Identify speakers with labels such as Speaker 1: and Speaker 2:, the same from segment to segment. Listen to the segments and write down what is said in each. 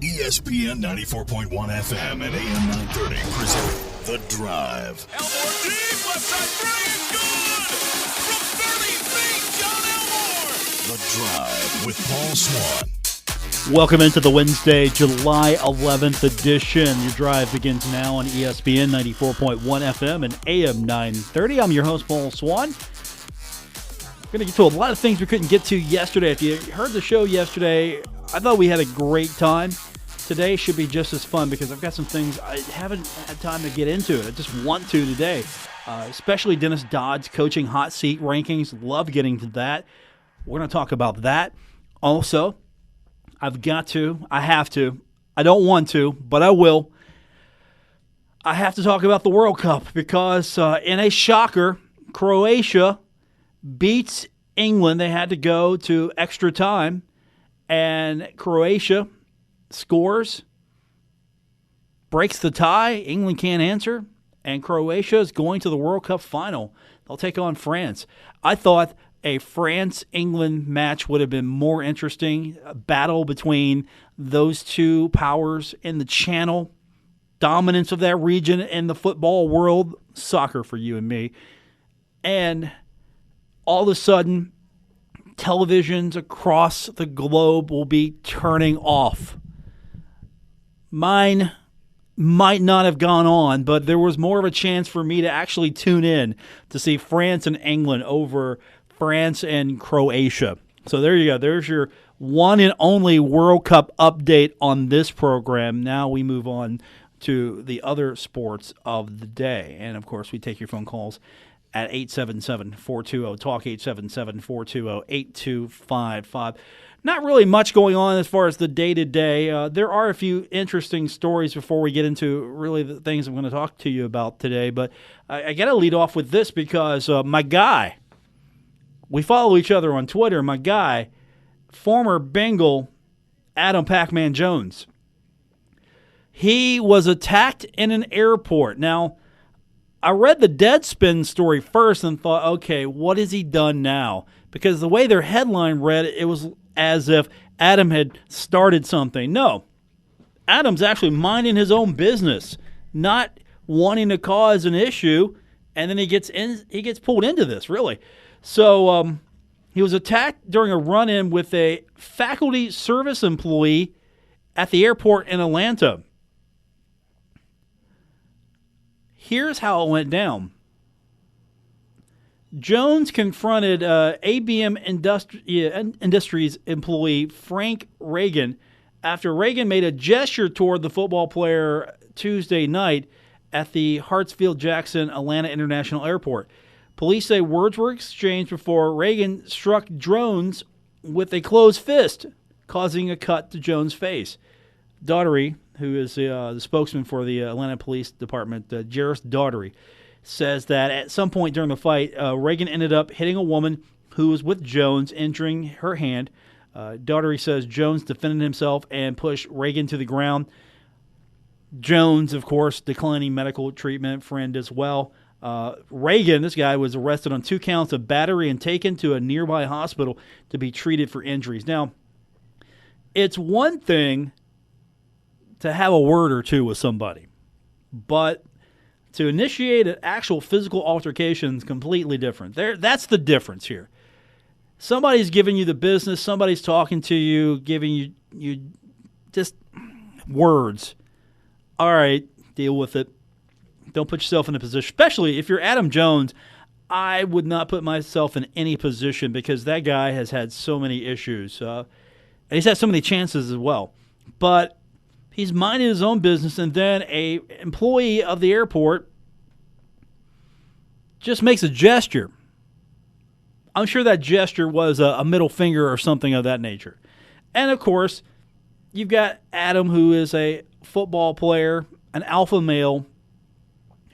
Speaker 1: ESPN 94.1 FM and AM 930 present The Drive.
Speaker 2: Elmore deep, left side three is good! From 30 feet, John Elmore!
Speaker 1: The Drive with Paul Swann.
Speaker 3: Welcome into the Wednesday, July 11th edition. Your drive begins now on ESPN 94.1 FM and AM 930. I'm your host, Paul Swann. Going to get to a lot of things we couldn't get to yesterday. If you heard the show yesterday, I thought we had a great time. Today should be just as fun because I've got some things I haven't had time to get into. I just want to today, especially Dennis Dodd's coaching hot seat rankings. Love getting to that. We're going to talk about that. Also, I have to, I don't want to, but I will. I have to talk about the World Cup because in a shocker, Croatia beats England. They had to go to extra time, and Croatia scores, breaks the tie. England can't answer, and Croatia is going to the World Cup final. They'll take on France. I thought a France-England match would have been more interesting. A battle between those two powers in the Channel. Dominance of that region in the football world. Soccer for you and me. And all of a sudden, televisions across the globe will be turning off. Mine might not have gone on, but there was more of a chance for me to actually tune in to see France and England over France and Croatia. So there you go. There's your one and only World Cup update on this program. Now we move on to the other sports of the day. And, of course, we take your phone calls at 877-420-TALK, 877-420-8255. Not really much going on as far as the day-to-day. There are a few interesting stories before we get into really the things I'm going to talk to you about today. But I got to lead off with this because my guy, we follow each other on Twitter, my guy, former Bengal Adam Pac-Man Jones. He was attacked in an airport. Now, I read the Deadspin story first and thought, okay, what has he done now? Because the way their headline read, it was as if Adam had started something. No, Adam's actually minding his own business, not wanting to cause an issue, and then he gets pulled into this, really. So he was attacked during a run-in with a faculty service employee at the airport in Atlanta. Here's how it went down. Jones confronted ABM Industries employee Frank Reagan after Reagan made a gesture toward the football player Tuesday night at the Hartsfield-Jackson Atlanta International Airport. Police say words were exchanged before Reagan struck Jones with a closed fist, causing a cut to Jones' face. Daugherty, who is the spokesman for the Atlanta Police Department, Jarris Daugherty, says that at some point during the fight, Reagan ended up hitting a woman who was with Jones, injuring her hand. Daugherty says Jones defended himself and pushed Reagan to the ground. Jones, of course, declining medical treatment, friend as well. Reagan, this guy, was arrested on 2 counts of battery and taken to a nearby hospital to be treated for injuries. Now, it's one thing to have a word or two with somebody, but to initiate an actual physical altercation is completely different. That's the difference here. Somebody's giving you the business, somebody's talking to you, giving you just words. All right, deal with it. Don't put yourself in a position, especially if you're Adam Jones. I would not put myself in any position because that guy has had so many issues. And he's had so many chances as well. But he's minding his own business, and then a employee of the airport just makes a gesture. I'm sure that gesture was a middle finger or something of that nature. And, of course, you've got Adam, who is a football player, an alpha male,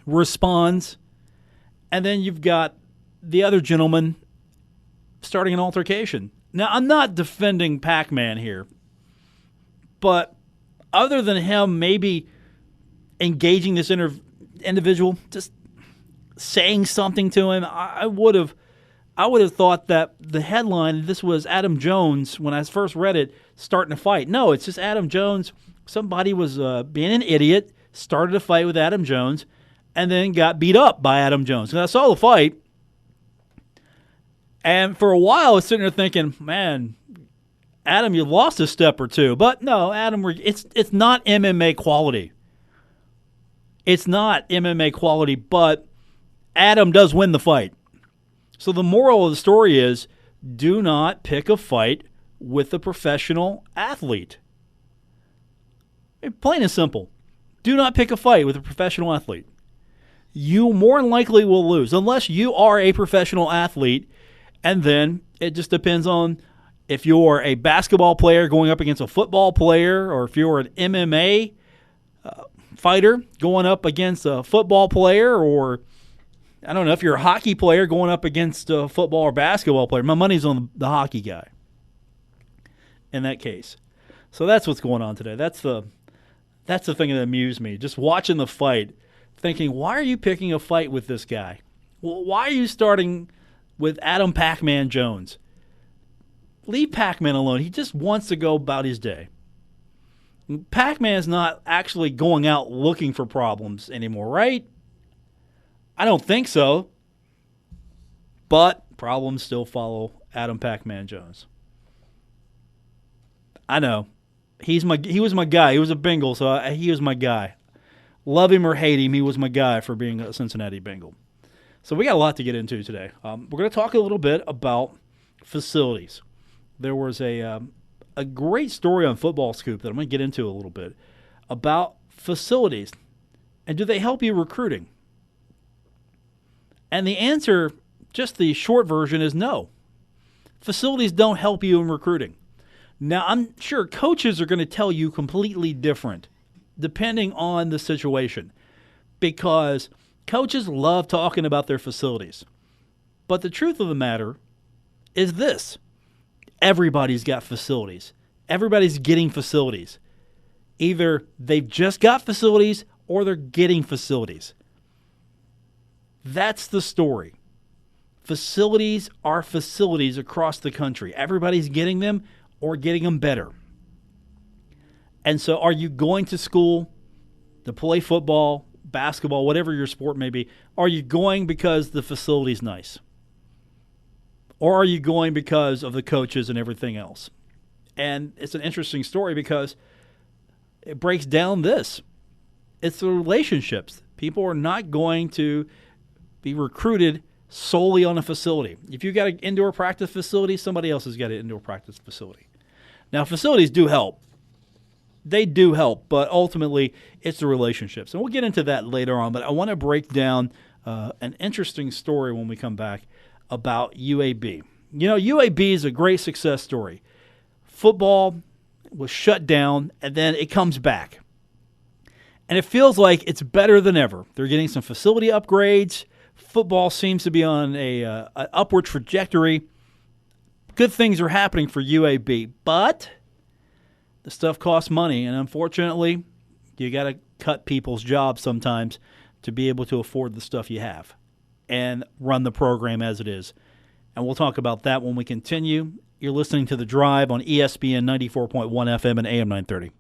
Speaker 3: responds, and then you've got the other gentleman starting an altercation. Now, I'm not defending Pac-Man here, but other than him maybe engaging this individual, just saying something to him, I would have I would have thought that the headline, this was Adam Jones, when I first read it, starting a fight. No, it's just Adam Jones. Somebody was being an idiot, started a fight with Adam Jones, and then got beat up by Adam Jones. And I saw the fight, and for a while I was sitting there thinking, man, Adam, you lost a step or two. But no, Adam, it's not MMA quality. It's not MMA quality, but Adam does win the fight. So the moral of the story is, do not pick a fight with a professional athlete. Plain and simple. Do not pick a fight with a professional athlete. You more than likely will lose, unless you are a professional athlete, and then it just depends on if you're a basketball player going up against a football player, or if you're an MMA fighter going up against a football player, or I don't know, if you're a hockey player going up against a football or basketball player. My money's on the hockey guy in that case. So that's what's going on today. That's the thing that amused me. Just watching the fight, thinking, why are you picking a fight with this guy? Well, why are you starting with Adam Pac-Man Jones? Leave Pac-Man alone. He just wants to go about his day. Pac-Man's not actually going out looking for problems anymore, right? I don't think so. But problems still follow Adam Pac-Man Jones. I know. He was my guy. He was a Bengal, so he was my guy. Love him or hate him, he was my guy for being a Cincinnati Bengal. So we got a lot to get into today. We're going to talk a little bit about facilities. There was a great story on Football Scoop that I'm going to get into a little bit about facilities. And do they help you recruiting? And the answer, just the short version, is no. Facilities don't help you in recruiting. Now, I'm sure coaches are going to tell you completely different, depending on the situation, because coaches love talking about their facilities. But the truth of the matter is this. Everybody's got facilities. Everybody's getting facilities. Either they've just got facilities or they're getting facilities. That's the story. Facilities are facilities across the country. Everybody's getting them or getting them better. And so are you going to school to play football, basketball, whatever your sport may be? Are you going because the facility's nice? Or are you going because of the coaches and everything else? And it's an interesting story because it breaks down this. It's the relationships. People are not going to be recruited solely on a facility. If you've got an indoor practice facility, somebody else has got an indoor practice facility. Now, facilities do help. They do help, but ultimately it's the relationships. And we'll get into that later on, but I want to break down an interesting story when we come back about UAB. You know, UAB is a great success story. Football was shut down, and then it comes back. And it feels like it's better than ever. They're getting some facility upgrades. Football seems to be on an upward trajectory. Good things are happening for UAB, but the stuff costs money, and unfortunately, you got to cut people's jobs sometimes to be able to afford the stuff you have and run the program as it is. And we'll talk about that when we continue. You're listening to The Drive on ESPN 94.1 FM and AM 930.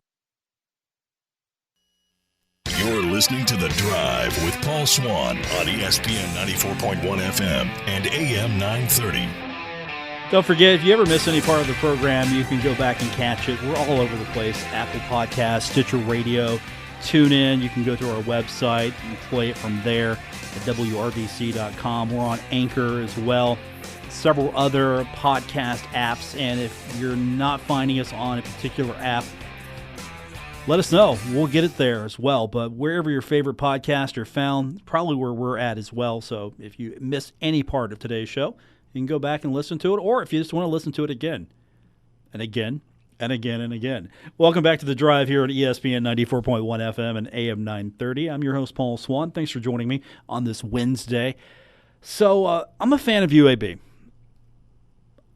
Speaker 1: You're listening to The Drive with Paul Swann on ESPN 94.1 FM and AM 930.
Speaker 3: Don't forget, if you ever miss any part of the program, you can go back and catch it. We're all over the place. Apple Podcasts, Stitcher Radio, TuneIn. You can go to our website and play it from there at WRVC.com. We're on Anchor as well. Several other podcast apps. And if you're not finding us on a particular app, let us know. We'll get it there as well. But wherever your favorite podcasts are found, probably where we're at as well. So if you miss any part of today's show, you can go back and listen to it, or if you just want to listen to it again and again and again and again. Welcome back to The Drive here at ESPN 94.1 FM and AM 930. I'm your host, Paul Swann. Thanks for joining me on this Wednesday. So I'm a fan of UAB.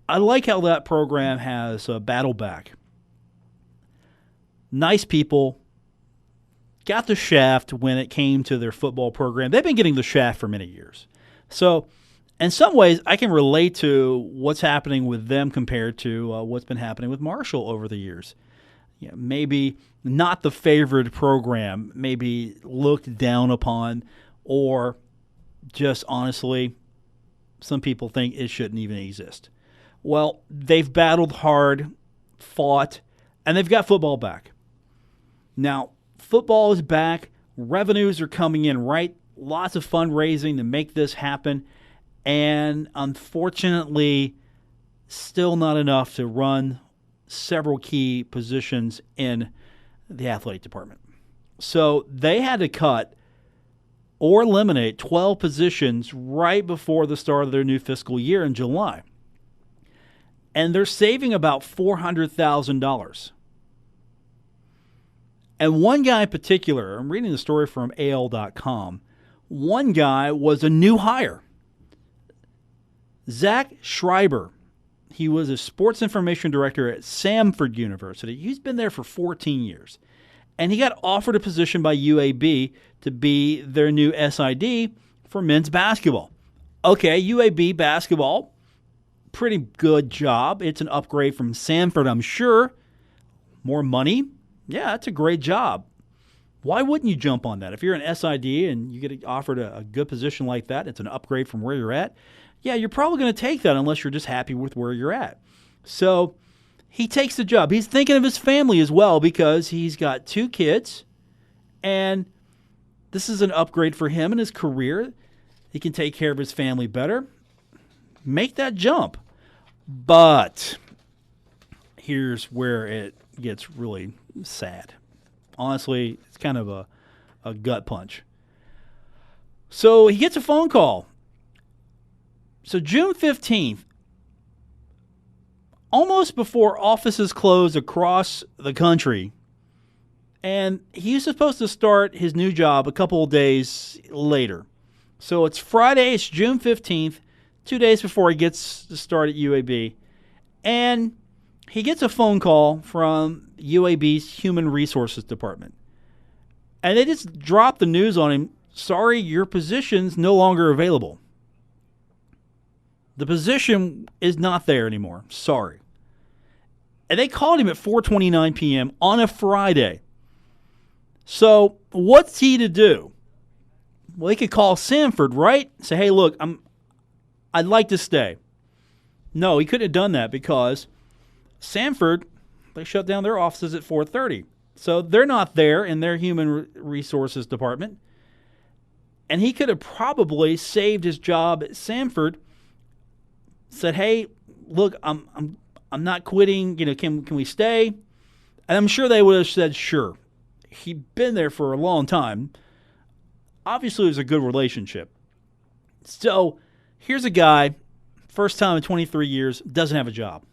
Speaker 3: I like how that program has battled back. Nice people, got the shaft when it came to their football program. They've been getting the shaft for many years. So, in some ways, I can relate to what's happening with them compared to what's been happening with Marshall over the years. Maybe not the favored program, maybe looked down upon, or just honestly, some people think it shouldn't even exist. Well, they've battled hard, fought, and they've got football back. Now, football is back. Revenues are coming in, right? Lots of fundraising to make this happen. And unfortunately, still not enough to run several key positions in the athletic department. So they had to cut or eliminate 12 positions right before the start of their new fiscal year in July. And they're saving about $400,000. And one guy in particular, I'm reading the story from AL.com, one guy was a new hire. Zach Schreiber. He was a sports information director at Samford University. He's been there for 14 years. And he got offered a position by UAB to be their new SID for men's basketball. Okay, UAB basketball, pretty good job. It's an upgrade from Samford, I'm sure. More money. Yeah, that's a great job. Why wouldn't you jump on that? If you're an SID and you get offered a good position like that, it's an upgrade from where you're at, yeah, you're probably going to take that unless you're just happy with where you're at. So he takes the job. He's thinking of his family as well because he's got 2 kids, and this is an upgrade for him in his career. He can take care of his family better. Make that jump. But here's where it gets really sad. Honestly, it's kind of a gut punch. So he gets a phone call. So June 15th, almost before offices close across the country, and he's supposed to start his new job a couple of days later. So it's Friday, it's June 15th, 2 days before he gets to start at UAB, and he gets a phone call from UAB's Human Resources Department. And they just drop the news on him. Sorry, your position's no longer available. The position is not there anymore. Sorry. And they called him at 4:29 p.m. on a Friday. So what's he to do? Well, he could call Samford, right? Say, hey, look, I'd like to stay. No, he couldn't have done that because Samford, they shut down their offices at 4:30. So they're not there in their human resources department. And he could have probably saved his job at Samford. Said, hey, look, I'm not quitting. Can we stay? And I'm sure they would have said, sure. He'd been there for a long time. Obviously, it was a good relationship. So here's a guy, first time in 23 years, doesn't have a job.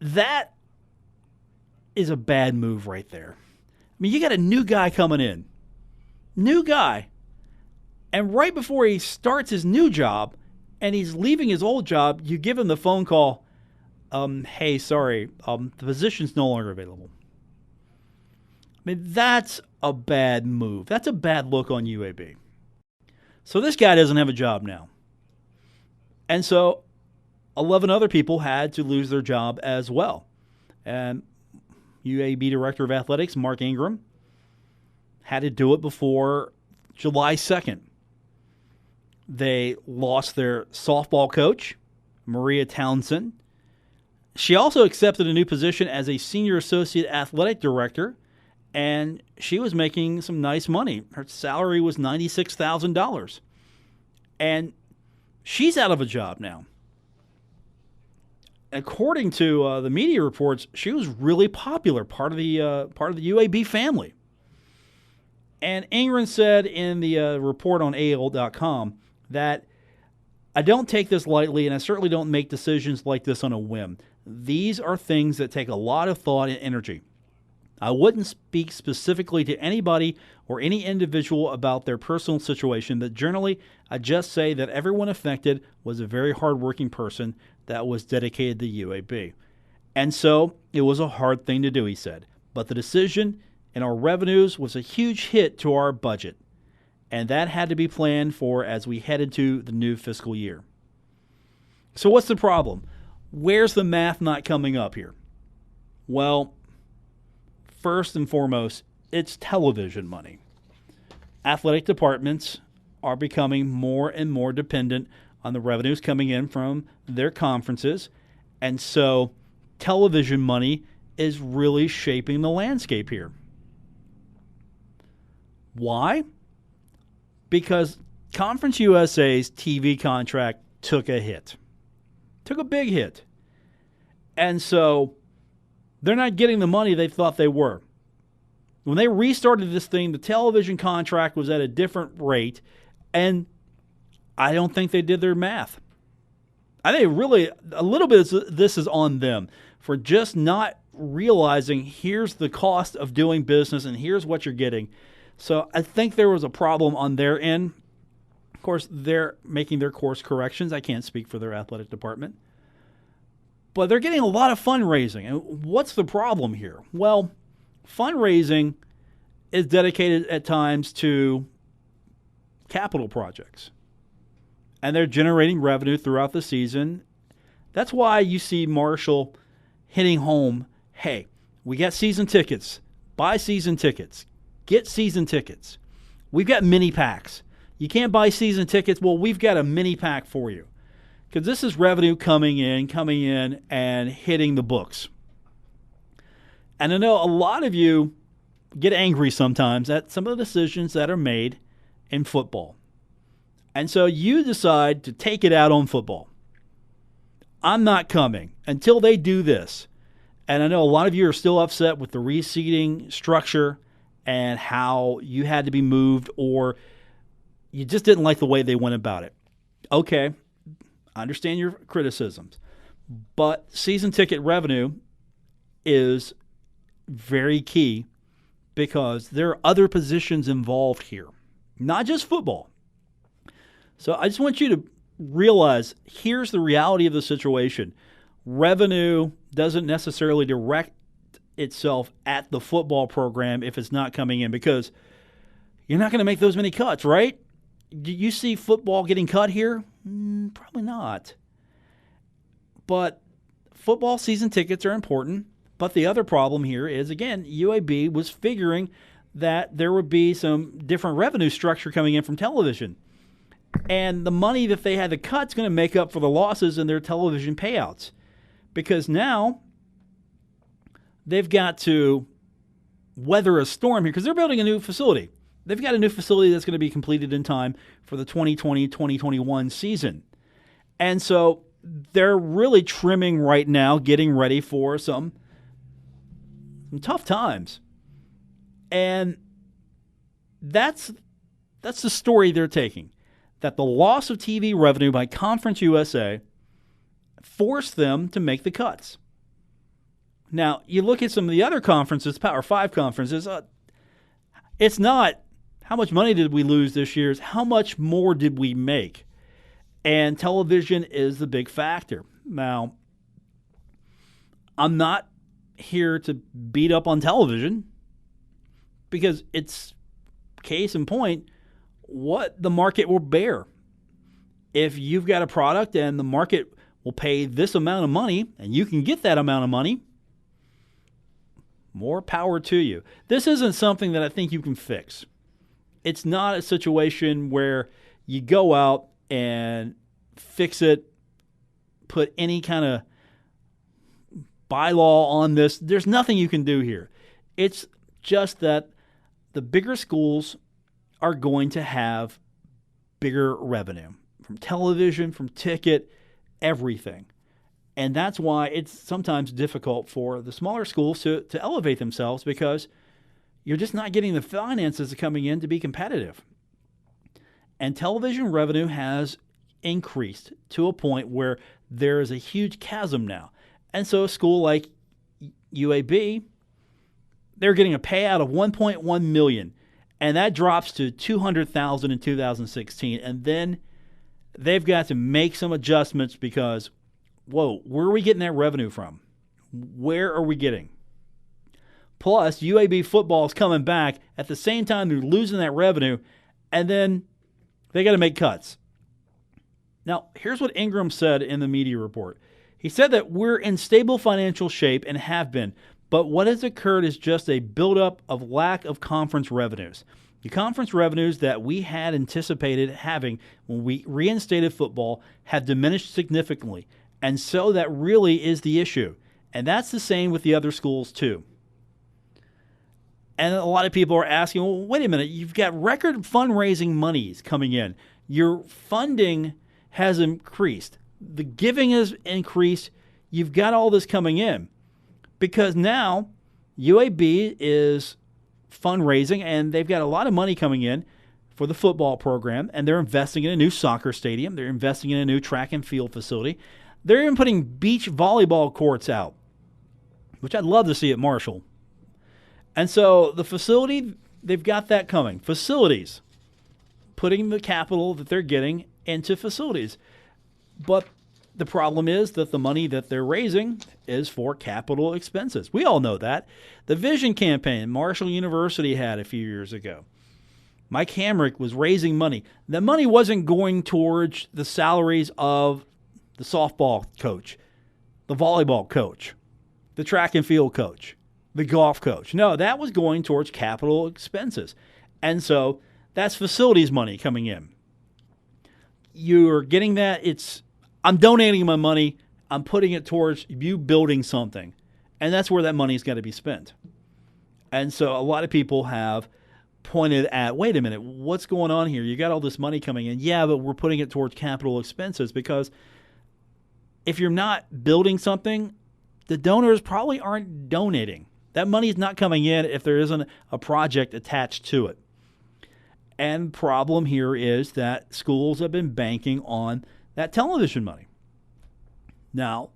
Speaker 3: That is a bad move right there. I mean, you got a new guy coming in. New guy. And right before he starts his new job and he's leaving his old job, you give him the phone call, hey, sorry, the position's no longer available. I mean, that's a bad move. That's a bad look on UAB. So this guy doesn't have a job now. And so 11 other people had to lose their job as well. And UAB Director of Athletics, Mark Ingram, had to do it before July 2nd. They lost their softball coach, Maria Townsend. She also accepted a new position as a senior associate athletic director, and she was making some nice money. Her salary was $96,000. And she's out of a job now. According to the media reports, she was really popular, part of the UAB family. And Ingram said in the report on AL.com that I don't take this lightly, and I certainly don't make decisions like this on a whim. These are things that take a lot of thought and energy. I wouldn't speak specifically to anybody or any individual about their personal situation, but generally, I just say that everyone affected was a very hardworking person that was dedicated to UAB. And so it was a hard thing to do, he said. But the decision and our revenues was a huge hit to our budget. And that had to be planned for as we head into the new fiscal year. So what's the problem? Where's the math not coming up here? Well, first and foremost, it's television money. Athletic departments are becoming more and more dependent on the revenues coming in from their conferences. And so television money is really shaping the landscape here. Why? Because Conference USA's TV contract took a hit. Took a big hit. And so they're not getting the money they thought they were. When they restarted this thing, the television contract was at a different rate, and I don't think they did their math. I think really a little bit of this is on them for just not realizing here's the cost of doing business and here's what you're getting. So I think there was a problem on their end. Of course, they're making their course corrections. I can't speak for their athletic department. But they're getting a lot of fundraising. And what's the problem here? Well, fundraising is dedicated at times to capital projects. And they're generating revenue throughout the season. That's why you see Marshall hitting home, hey, we got season tickets. Buy season tickets. Get season tickets. We've got mini packs. You can't buy season tickets. Well, we've got a mini pack for you. Because this is revenue coming in, and hitting the books. And I know a lot of you get angry sometimes at some of the decisions that are made in football. And so you decide to take it out on football. I'm not coming until they do this. And I know a lot of you are still upset with the reseeding structure and how you had to be moved, or you just didn't like the way they went about it. Okay, I understand your criticisms. But season ticket revenue is very key because there are other positions involved here, not just football. So I just want you to realize here's the reality of the situation. Revenue doesn't necessarily direct itself at the football program if it's not coming in, because you're not going to make those many cuts, right? Do you see football getting cut here? Probably not. But football season tickets are important. But the other problem here is, again, UAB was figuring that there would be some different revenue structure coming in from television. And the money that they had to cut is going to make up for the losses in their television payouts. Because now they've got to weather a storm here because they're building a new facility. They've got a new facility that's going to be completed in time for the 2020-2021 season. And so they're really trimming right now, getting ready for some tough times. And that's the story they're taking. That the loss of TV revenue by Conference USA forced them to make the cuts. Now, you look at some of the other conferences, Power 5 conferences, it's not how much money did we lose this year, it's how much more did we make. And television is the big factor. Now, I'm not here to beat up on television because it's case in point what the market will bear. If you've got a product and the market will pay this amount of money and you can get that amount of money, more power to you. This isn't something that I think you can fix. It's not a situation where you go out and fix it, put any kind of bylaw on this. There's nothing you can do here. It's just that the bigger schools are going to have bigger revenue from television, from ticket, everything. And that's why it's sometimes difficult for the smaller schools to elevate themselves because you're just not getting the finances coming in to be competitive. And television revenue has increased to a point where there is a huge chasm now. And so a school like UAB, they're getting a payout of $1.1 million, and that drops to $200,000 in 2016. And then they've got to make some adjustments because, whoa, where are we getting that revenue from? Where are we getting? Plus, UAB football is coming back. At the same time, they're losing that revenue, And then they got to make cuts. Now, here's what Ingram said in the media report. He said that we're in stable financial shape and have been, but what has occurred is just a buildup of lack of conference revenues. The conference revenues that we had anticipated having when we reinstated football have diminished significantly, and so that really is the issue. And that's the same with the other schools too. And a lot of people are asking, well, wait a minute, you've got record fundraising monies coming in. Your funding has increased. The giving has increased. You've got all this coming in. Because now UAB is fundraising, and they've got a lot of money coming in for the football program, and they're investing in a new soccer stadium. They're investing in a new track and field facility. They're even putting beach volleyball courts out, which I'd love to see at Marshall. And so the facility, they've got that coming. Facilities, putting the capital that they're getting into facilities. But the problem is that the money that they're raising is for capital expenses. We all know that. The Vision campaign Marshall University had a few years ago. Mike Hamrick was raising money. The money wasn't going towards the salaries of the softball coach, the volleyball coach, the track and field coach, the golf coach. No, that was going towards capital expenses. And so that's facilities money coming in. You're getting that. I'm donating my money. I'm putting it towards you building something. And that's where that money's got to be spent. And so a lot of people have pointed at, wait a minute, what's going on here? You got all this money coming in. Yeah, but we're putting it towards capital expenses, because if you're not building something, the donors probably aren't donating. That money is not coming in if there isn't a project attached to it. And problem here is that schools have been banking on that television money. Now,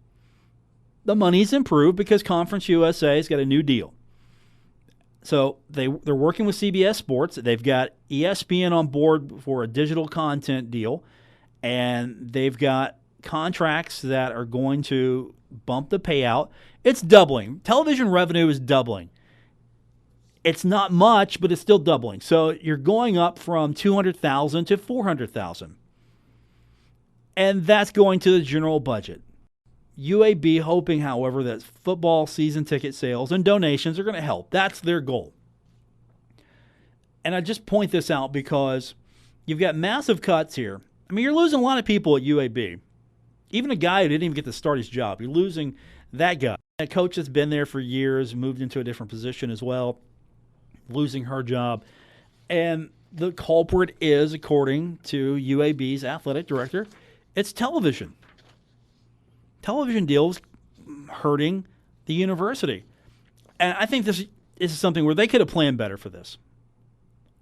Speaker 3: the money's improved because Conference USA has got a new deal. So they're working with CBS Sports. They've got ESPN on board for a digital content deal, and they've got contracts that are going to bump the payout. It's doubling. Television revenue is doubling. It's not much, but it's still doubling. So you're going up from $200,000 to $400,000. And that's going to the general budget. UAB hoping, however, that football season ticket sales and donations are going to help. That's their goal. And I just point this out because you've got massive cuts here. I mean, you're losing a lot of people at UAB. Even a guy who didn't even get to start his job. You're losing that guy. A coach that's been there for years, moved into a different position as well, losing her job. And the culprit is, according to UAB's athletic director, it's television. Television deals hurting the university. And I think this is something where they could have planned better for this.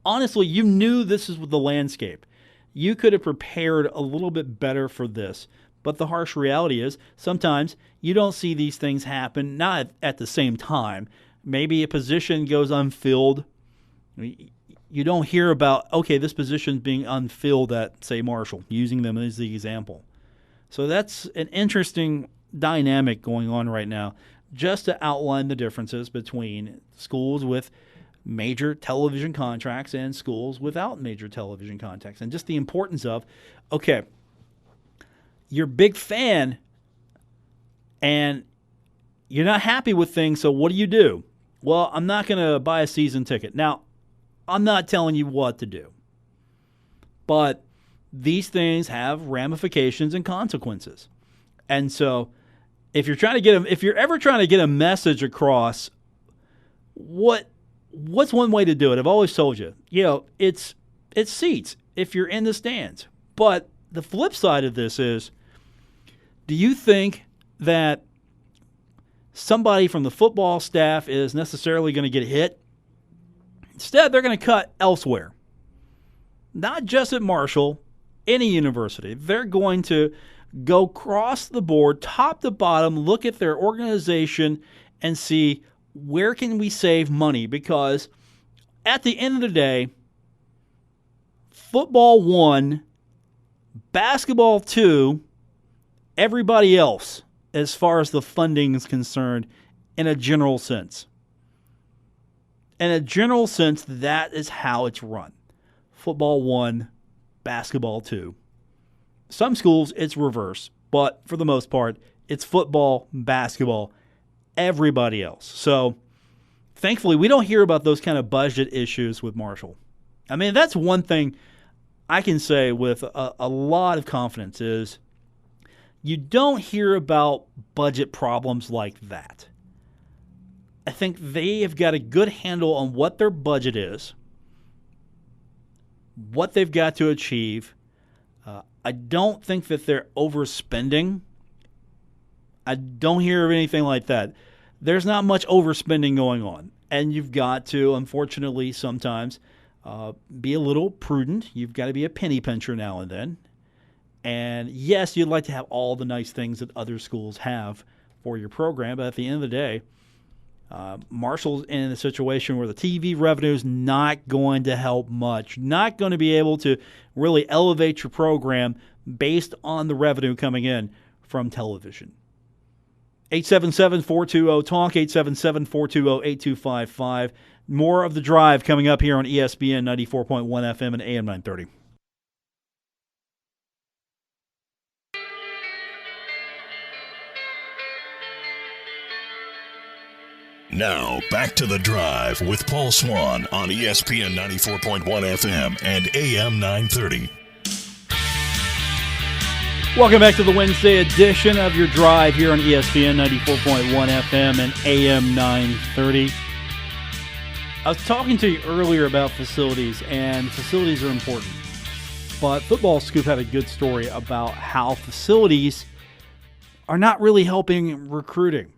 Speaker 3: Honestly, you knew this is the landscape. You could have prepared a little bit better for this. But the harsh reality is sometimes you don't see these things happen, not at the same time. Maybe a position goes unfilled. You don't hear about, okay, this position's being unfilled at, say, Marshall, using them as the example. So that's an interesting dynamic going on right now, just to outline the differences between schools with major television contracts and schools without major television contracts, and just the importance of, okay, you're a big fan and you're not happy with things, so what do? Well, I'm not going to buy a season ticket. Now, I'm not telling you what to do, but these things have ramifications and consequences. And so if you're ever trying to get a message across, what's one way to do it? I've always told you, it's seats if you're in the stands. But the flip side of this is, do you think that somebody from the football staff is necessarily going to get hit? Instead, they're going to cut elsewhere. Not just at Marshall, any university. They're going to go across the board, top to bottom, look at their organization and see where can we save money. Because at the end of the day, football 1, basketball 2, everybody else as far as the funding is concerned in a general sense. In a general sense, that is how it's run. football 1, basketball 2. Some schools, it's reverse, but for the most part, it's football, basketball, everybody else. So thankfully, we don't hear about those kind of budget issues with Marshall. I mean, that's one thing I can say with a lot of confidence is you don't hear about budget problems like that. I think they have got a good handle on what their budget is, what they've got to achieve. I don't think that they're overspending. I don't hear of anything like that. There's not much overspending going on. And you've got to, unfortunately, sometimes be a little prudent. You've got to be a penny pincher now and then. And yes, you'd like to have all the nice things that other schools have for your program. But at the end of the day, Marshall's in a situation where the TV revenue is not going to help much, not going to be able to really elevate your program based on the revenue coming in from television. 877-420-TALK, 877-420-8255. More of The Drive coming up here on ESPN 94.1 FM and AM 930.
Speaker 1: Now, back to The Drive with Paul Swann on ESPN 94.1 FM and AM 930.
Speaker 3: Welcome back to the Wednesday edition of your Drive here on ESPN 94.1 FM and AM 930. I was talking to you earlier about facilities, and facilities are important. But Football Scoop had a good story about how facilities are not really helping recruiting.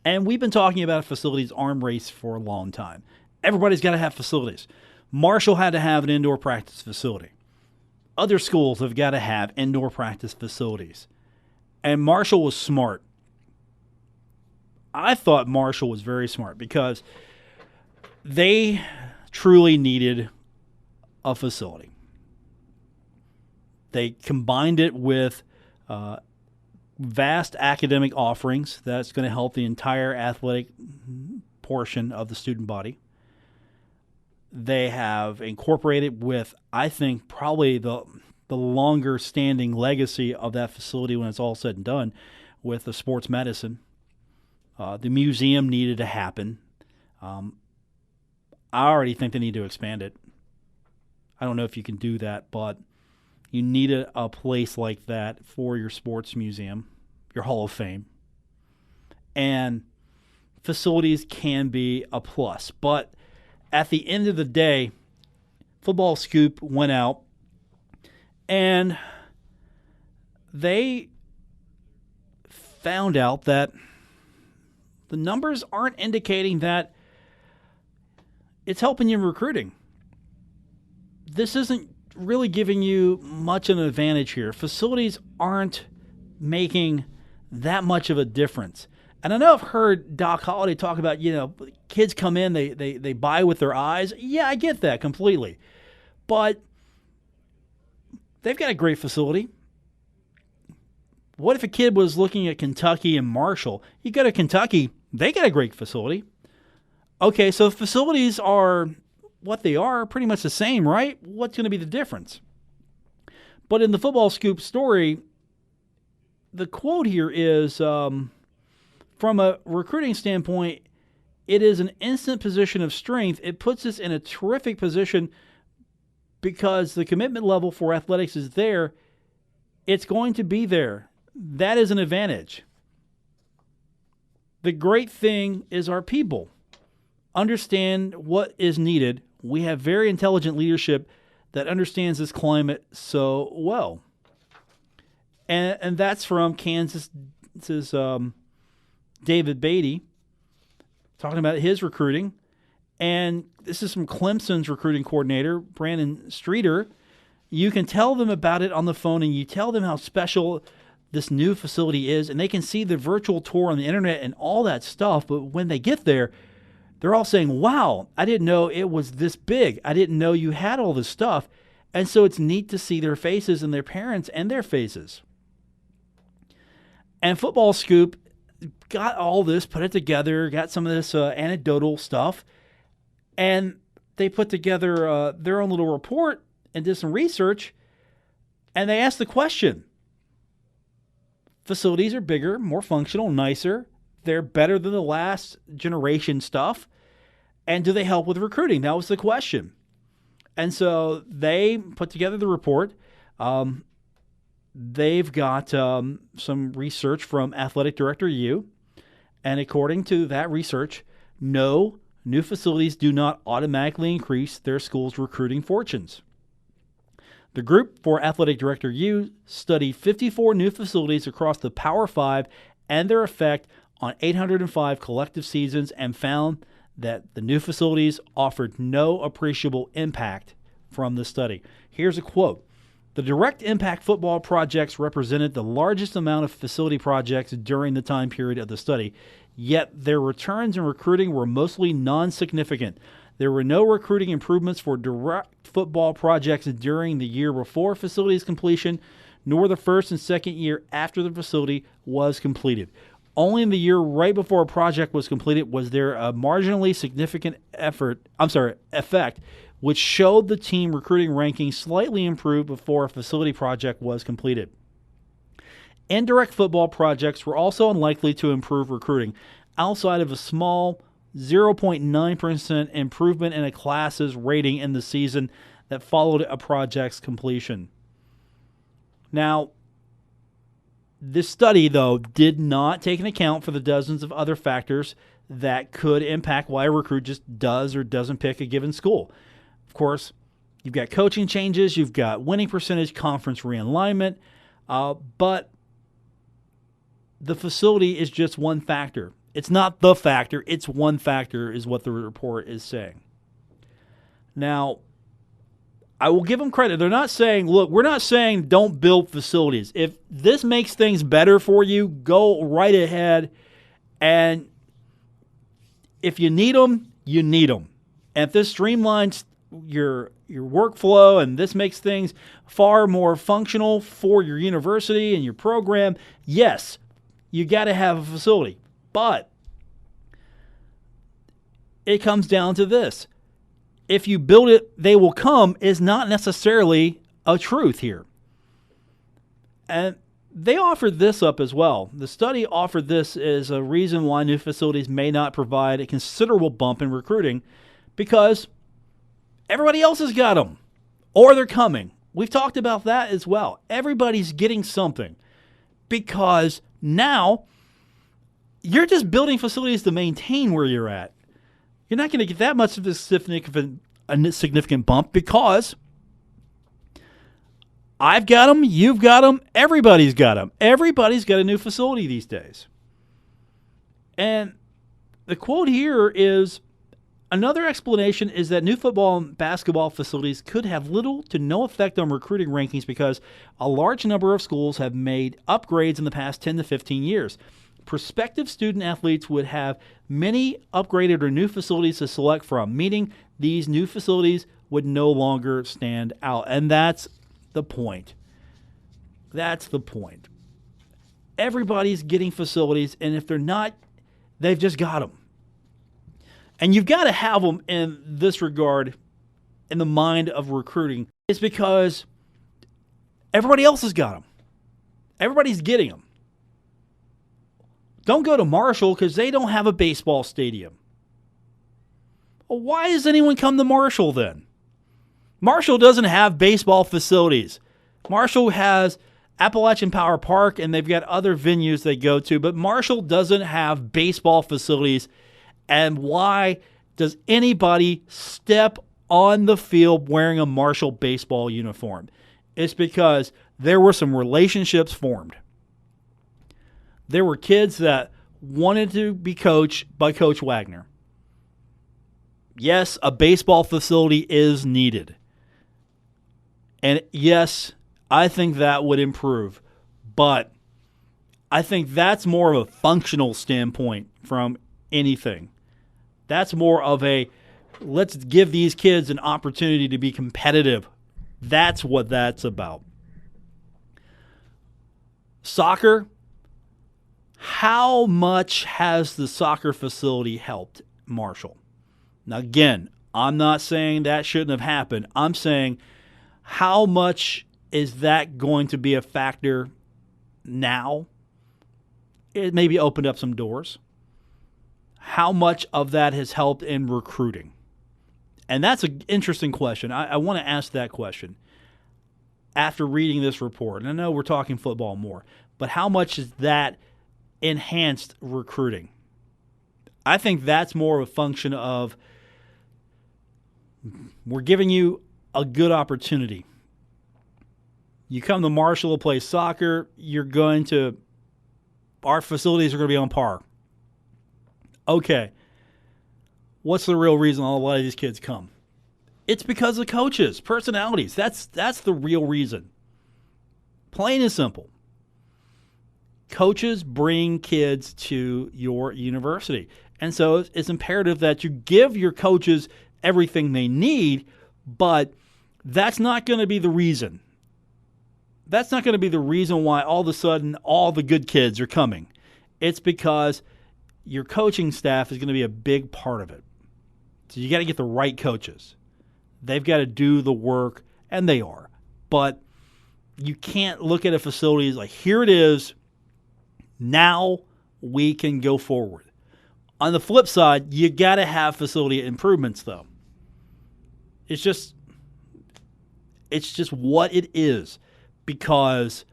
Speaker 3: And we've been talking about a facilities arm race for a long time. Everybody's got to have facilities. Marshall had to have an indoor practice facility. Other schools have got to have indoor practice facilities. And Marshall was smart. I thought Marshall was very smart because they truly needed a facility. They combined it with vast academic offerings that's going to help the entire athletic portion of the student body. They have incorporated with, I think, probably the longer-standing legacy of that facility when it's all said and done with the sports medicine. The museum needed to happen. I already think they need to expand it. I don't know if you can do that, but you need a place like that for your sports museum, your Hall of Fame. And facilities can be a plus. But at the end of the day, Football Scoop went out and they found out that the numbers aren't indicating that it's helping you in recruiting. This isn't really giving you much of an advantage here. Facilities aren't making that much of a difference. And I know I've heard Doc Holliday talk about, kids come in, they buy with their eyes. Yeah, I get that completely. But they've got a great facility. What if a kid was looking at Kentucky and Marshall? You go to Kentucky, they got a great facility. Okay, so facilities are what they are, pretty much the same, right? What's going to be the difference? But in the Football Scoop story, the quote here is, from a recruiting standpoint, it is an instant position of strength. It puts us in a terrific position because the commitment level for athletics is there. It's going to be there. That is an advantage. The great thing is our people understand what is needed. We have very intelligent leadership that understands this climate so well. And that's from Kansas's David Beatty talking about his recruiting. And this is from Clemson's recruiting coordinator, Brandon Streeter. You can tell them about it on the phone, and you tell them how special this new facility is, and they can see the virtual tour on the internet and all that stuff. But when they get there, they're all saying, wow, I didn't know it was this big. I didn't know you had all this stuff. And so it's neat to see their faces and their parents and their faces. And Football Scoop got all this, put it together, got some of this anecdotal stuff, and they put together their own little report and did some research, and they asked the question. Facilities are bigger, more functional, nicer. They're better than the last generation stuff. And do they help with recruiting? That was the question. And so they put together the report. They've got some research from Athletic Director U. And according to that research, no, new facilities do not automatically increase their school's recruiting fortunes. The group for Athletic Director U studied 54 new facilities across the Power 5 and their effect on 805 collective seasons and found that the new facilities offered no appreciable impact from the study. Here's a quote. The direct impact football projects represented the largest amount of facility projects during the time period of the study, yet their returns in recruiting were mostly non-significant. There were no recruiting improvements for direct football projects during the year before facility's completion, nor the first and second year after the facility was completed. Only in the year right before a project was completed was there a marginally significant effect, which showed the team recruiting rankings slightly improved before a facility project was completed. Indirect football projects were also unlikely to improve recruiting, outside of a small 0.9% improvement in a class's rating in the season that followed a project's completion. Now, this study, though, did not take into account for the dozens of other factors that could impact why a recruit just does or doesn't pick a given school. Of course, you've got coaching changes, you've got winning percentage, conference realignment, but the facility is just one factor. It's not the factor, it's one factor is what the report is saying. Now, I will give them credit. They're not saying, look, we're not saying don't build facilities. If this makes things better for you, go right ahead. And if you need them, you need them. And if this streamlines your workflow and this makes things far more functional for your university and your program, yes, you got to have a facility. But it comes down to this. If you build it, they will come is not necessarily a truth here. And they offered this up as well. The study offered this as a reason why new facilities may not provide a considerable bump in recruiting because everybody else has got them or they're coming. We've talked about that as well. Everybody's getting something because now you're just building facilities to maintain where you're at. You're not going to get that much of a significant bump because I've got them, you've got them, everybody's got them. Everybody's got a new facility these days. And the quote here is, another explanation is that new football and basketball facilities could have little to no effect on recruiting rankings because a large number of schools have made upgrades in the past 10 to 15 years. Prospective student athletes would have many upgraded or new facilities to select from, meaning these new facilities would no longer stand out. And that's the point. That's the point. Everybody's getting facilities, and if they're not, they've just got them. And you've got to have them in this regard in the mind of recruiting. It's because everybody else has got them. Everybody's getting them. Don't go to Marshall because they don't have a baseball stadium. Well, why does anyone come to Marshall then? Marshall doesn't have baseball facilities. Marshall has Appalachian Power Park and they've got other venues they go to, but Marshall doesn't have baseball facilities. And why does anybody step on the field wearing a Marshall baseball uniform? It's because there were some relationships formed. There were kids that wanted to be coached by Coach Wagner. Yes, a baseball facility is needed. And yes, I think that would improve. But I think that's more of a functional standpoint from anything. That's more of a, let's give these kids an opportunity to be competitive. That's what that's about. Soccer. How much has the soccer facility helped Marshall? Now, again, I'm not saying that shouldn't have happened. I'm saying how much is that going to be a factor now? It maybe opened up some doors. How much of that has helped in recruiting? And that's an interesting question. I want to ask that question after reading this report. And I know we're talking football more, but how much has that enhanced recruiting? I think that's more of a function of we're giving you a good opportunity. You come to Marshall to play soccer, our facilities are going to be on par. Okay. What's the real reason a lot of these kids come? It's because of coaches, personalities. That's the real reason. Plain and simple. Coaches bring kids to your university. And so it's imperative that you give your coaches everything they need, but that's not going to be the reason. That's not going to be the reason why all of a sudden all the good kids are coming. It's because your coaching staff is going to be a big part of it. So you got to get the right coaches. They've got to do the work, and they are. But you can't look at a facility as like, here it is, now we can go forward. On the flip side, you got to have facility improvements, though. It's just what it is, because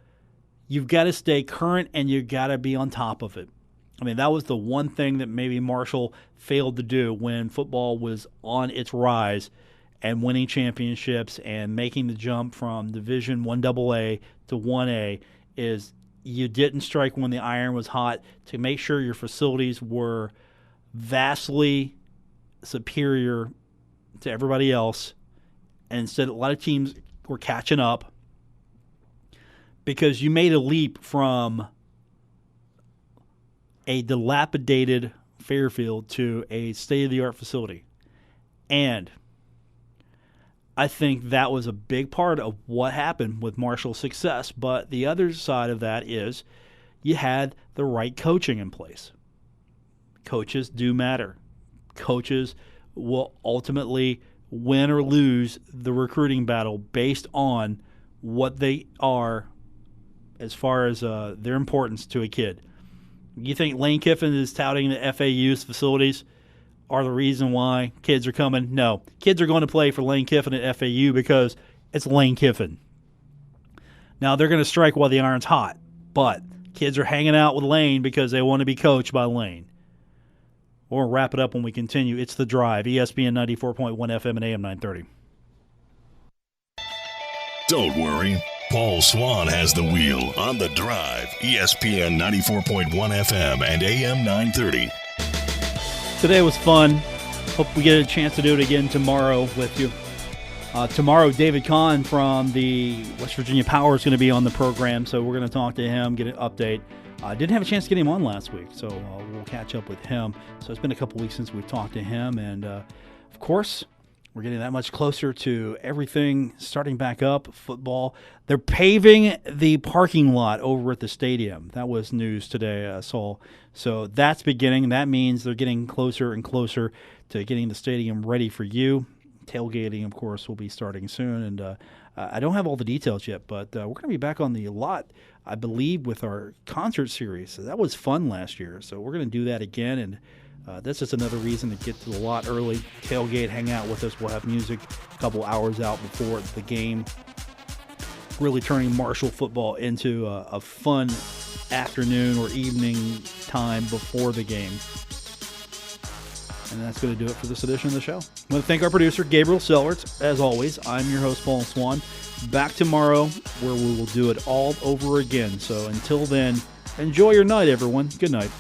Speaker 3: you've got to stay current and you've got to be on top of it. I mean, that was the one thing that maybe Marshall failed to do when football was on its rise and winning championships and making the jump from Division 1AA to 1A is you didn't strike when the iron was hot to make sure your facilities were vastly superior to everybody else. And instead, a lot of teams were catching up because you made a leap from a dilapidated Fairfield to a state-of-the-art facility. And I think that was a big part of what happened with Marshall's success. But the other side of that is you had the right coaching in place. Coaches do matter. Coaches will ultimately win or lose the recruiting battle based on what they are as far as their importance to a kid. You think Lane Kiffin is touting the FAU's facilities are the reason why kids are coming? No. Kids are going to play for Lane Kiffin at FAU because it's Lane Kiffin. Now, they're going to strike while the iron's hot, but kids are hanging out with Lane because they want to be coached by Lane. We'll wrap it up when we continue. It's The Drive, ESPN 94.1 FM and AM 930.
Speaker 1: Don't worry. Paul Swann has the wheel on The Drive, ESPN 94.1 FM and AM 930.
Speaker 3: Today was fun. Hope we get a chance to do it again tomorrow with you. Tomorrow, David Kahn from the West Virginia Power is going to be on the program, so we're going to talk to him, get an update. I didn't have a chance to get him on last week, so we'll catch up with him. So it's been a couple weeks since we've talked to him, and of course, we're getting that much closer to everything starting back up, football. They're paving the parking lot over at the stadium. That was news today, I saw. So that's beginning. That means they're getting closer and closer to getting the stadium ready for you. Tailgating, of course, will be starting soon. And I don't have all the details yet, but we're going to be back on the lot, I believe, with our concert series. So that was fun last year. So we're going to do that again, and that's just another reason to get to the lot early, tailgate, hang out with us. We'll have music a couple hours out before the game, really turning Marshall football into a fun afternoon or evening time before the game. And that's going to do it for this edition of the show. I want to thank our producer, Gabriel Sellerts. As always, I'm your host, Paul Swann. Back tomorrow where we will do it all over again. So until then, enjoy your night, everyone. Good night.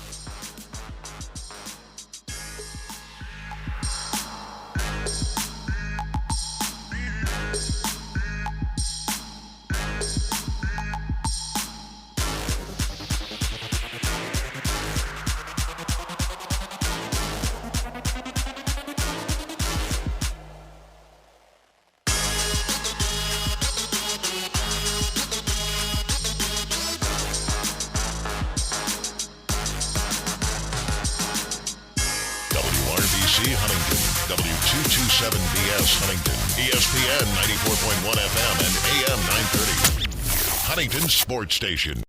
Speaker 1: WRBC Huntington,
Speaker 4: 227BS Huntington, ESPN 94.1 FM and AM 930. Huntington Sports Station.